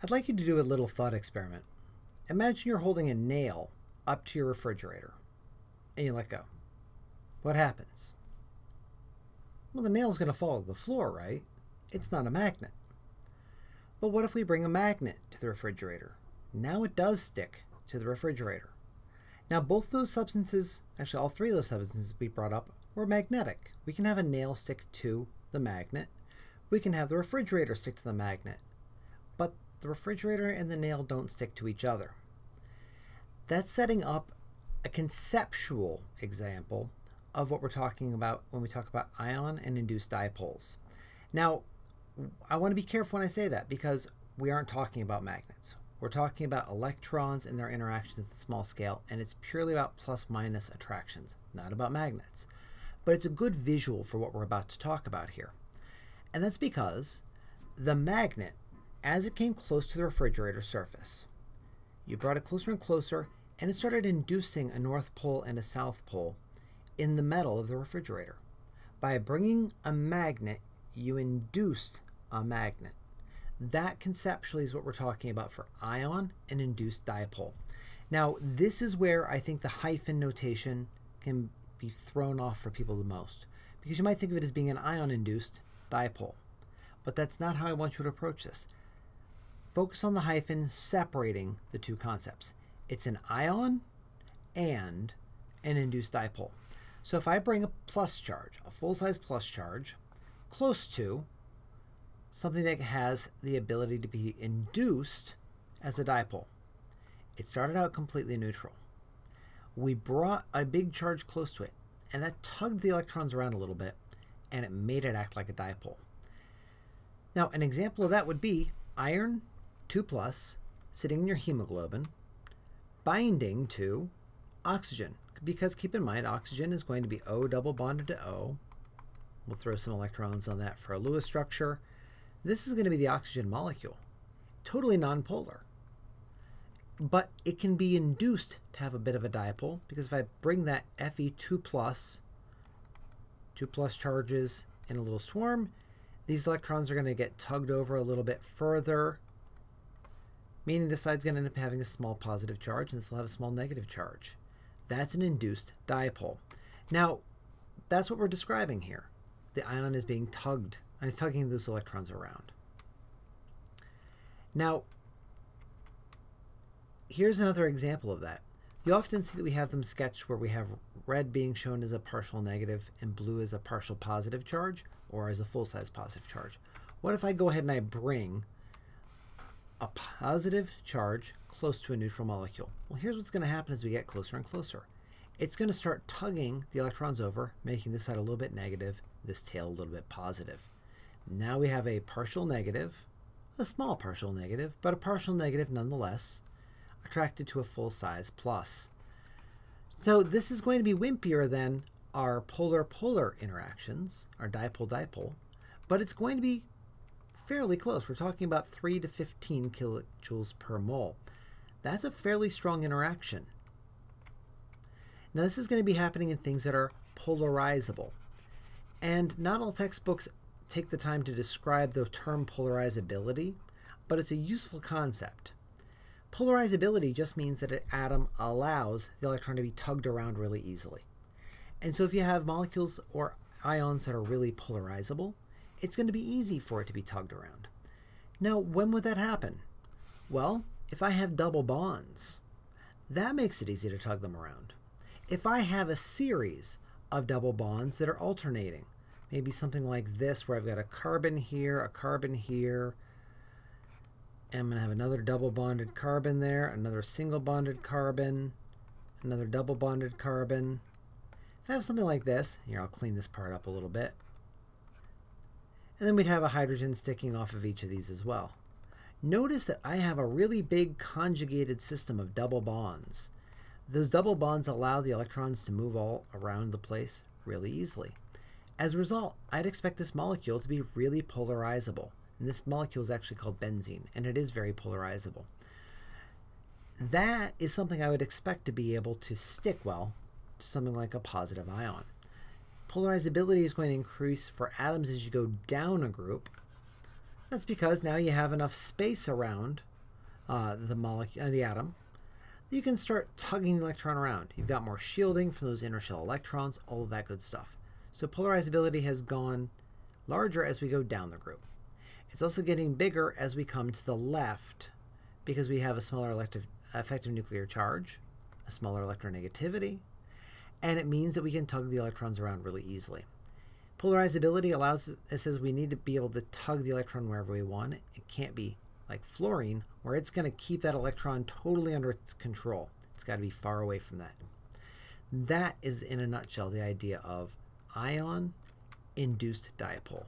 I'd like you to do a little thought experiment. Imagine you're holding a nail up to your refrigerator and you let go. What happens? Well, the nail's going to fall to the floor, right? It's not a magnet. But what if we bring a magnet to the refrigerator? Now it does stick to the refrigerator. Now both those substances, actually all three of those substances we brought up, were magnetic. We can have a nail stick to the magnet. We can have the refrigerator stick to the magnet. But the refrigerator and the nail don't stick to each other. That's setting up a conceptual example of what we're talking about when we talk about ion and induced dipoles. Now, I want to be careful when I say that because we aren't talking about magnets. We're talking about electrons and their interactions at the small scale, and it's purely about plus-minus attractions, not about magnets. But it's a good visual for what we're about to talk about here. And that's because the magnet, as it came close to the refrigerator surface, you brought it closer and closer, and it started inducing a north pole and a south pole in the metal of the refrigerator. By bringing a magnet, you induced a magnet. That conceptually is what we're talking about for ion and induced dipole. Now, this is where I think the hyphen notation can be thrown off for people the most, because you might think of it as being an ion-induced dipole. But that's not how I want you to approach this. Focus on the hyphen separating the two concepts. It's an ion and an induced dipole. So if I bring a plus charge, a full-size plus charge, close to something that has the ability to be induced as a dipole. It started out completely neutral. We brought a big charge close to it, and that tugged the electrons around a little bit, and it made it act like a dipole. Now, an example of that would be iron 2+ sitting in your hemoglobin binding to oxygen, because keep in mind oxygen is going to be O double bonded to O. We'll throw some electrons on that for a Lewis structure. This is going to be the oxygen molecule, totally nonpolar. But it can be induced to have a bit of a dipole, because if I bring that Fe2+, 2+ charges in a little swarm, these electrons are going to get tugged over a little bit further, meaning this side's going to end up having a small positive charge, and this will have a small negative charge. That's an induced dipole. Now, that's what we're describing here. The ion is being tugged, and it's tugging those electrons around. Now, here's another example of that. You often see that we have them sketched where we have red being shown as a partial negative and blue as a partial positive charge, or as a full-size positive charge. What if I go ahead and I bring a positive charge close to a neutral molecule? Well, here's what's going to happen as we get closer and closer. It's going to start tugging the electrons over, making this side a little bit negative, this tail a little bit positive. Now we have a partial negative, a small partial negative, but a partial negative nonetheless, attracted to a full-size plus. So this is going to be wimpier than our polar-polar interactions, our dipole-dipole, but it's going to be fairly close. We're talking about 3 to 15 kilojoules per mole. That's a fairly strong interaction. Now this is going to be happening in things that are polarizable. And not all textbooks take the time to describe the term polarizability, but it's a useful concept. Polarizability just means that an atom allows the electron to be tugged around really easily. And so if you have molecules or ions that are really polarizable, it's going to be easy for it to be tugged around. Now, when would that happen? Well, if I have double bonds, that makes it easy to tug them around. If I have a series of double bonds that are alternating, maybe something like this where I've got a carbon here, and I'm going to have another double bonded carbon there, another single bonded carbon, another double bonded carbon. If I have something like this, here I'll clean this part up a little bit, and then we'd have a hydrogen sticking off of each of these as well. Notice that I have a really big conjugated system of double bonds. Those double bonds allow the electrons to move all around the place really easily. As a result, I'd expect this molecule to be really polarizable. And this molecule is actually called benzene, and it is very polarizable. That is something I would expect to be able to stick well to something like a positive ion. Polarizability is going to increase for atoms as you go down a group. That's because now you have enough space around the atom, you can start tugging the electron around. You've got more shielding from those inner shell electrons, all of that good stuff. So polarizability has gone larger as we go down the group. It's also getting bigger as we come to the left because we have a smaller effective nuclear charge, a smaller electronegativity, and it means that we can tug the electrons around really easily. Polarizability it says we need to be able to tug the electron wherever we want. It can't be like fluorine, where it's going to keep that electron totally under its control. It's got to be far away from that. That is, in a nutshell, the idea of ion-induced dipole.